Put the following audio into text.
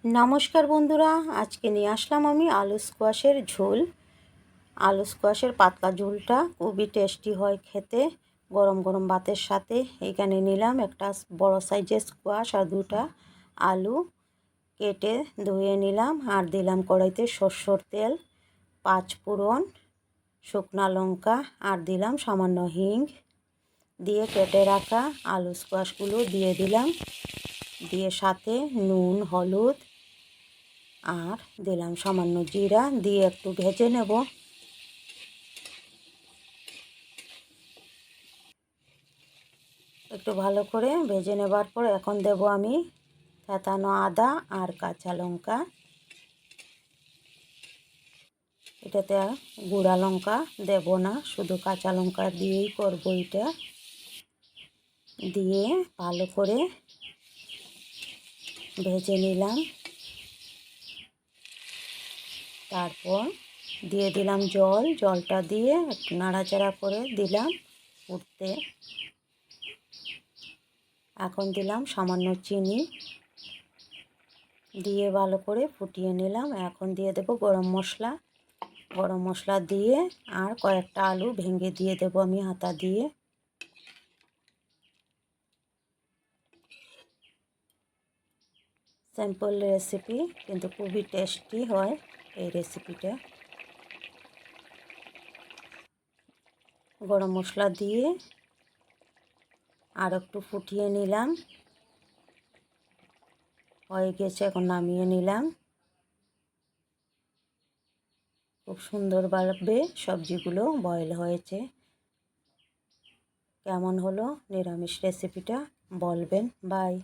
নমস্কার বন্ধুরা, আজকে নিয়ে আসলাম আমি আলু স্কোয়াশের ঝোল। আলু স্কোয়াশের পাতলা ঝোলটা খুবই টেস্টি হয় খেতে, গরম গরম ভাতের সাথে। এখানে নিলাম একটা বড় সাইজের স্কোয়াশ আর দুটা আলু কেটে ধুয়ে নিলাম, আর দিলাম কড়াইতে সরষের তেল, 5 ফোড়ন, শুকনা লঙ্কা, আর দিলাম সামান্য হিং। দিয়ে কেটে রাখা আলু স্কোয়াশগুলো দিয়ে দিলাম, দিয়ে সাথে নুন, হলুদ আর দিলাম সামান্য জিরা, দিয়ে একটু ভেজে নেব। একটু ভালো করে ভেজে নেবার পর এখন দেব আমি থেতানো আদা আর কাঁচা লঙ্কা। এটাতে গুঁড়া লঙ্কা দেব না, শুধু কাঁচা লঙ্কা দিয়েই করবো এটা। দিয়ে ভালো করে ভেজে নিলাম, তারপর দিয়ে দিলাম জলটা দিয়ে একটু নাড়াচাড়া করে দিলাম ফুটতে। এখন দিলাম সামান্য চিনি, দিয়ে ভালো করে ফুটিয়ে নিলাম। এখন দিয়ে দেব গরম মশলা দিয়ে আর কয়েকটা আলু ভেঙে দিয়ে দেব আমি হাতা দিয়ে। সিম্পল রেসিপি, কিন্তু খুবই টেস্টি হয় এই রেসিপিটা। গরম মশলা দিয়ে আর একটু ফুটিয়ে নিলাম, হয়ে গেছে। এখন নামিয়ে নিলাম। খুব সুন্দরভাবে সবজিগুলো বয়েল হয়েছে। কেমন হলো নিরামিষ রেসিপিটা বলবেন। বাই।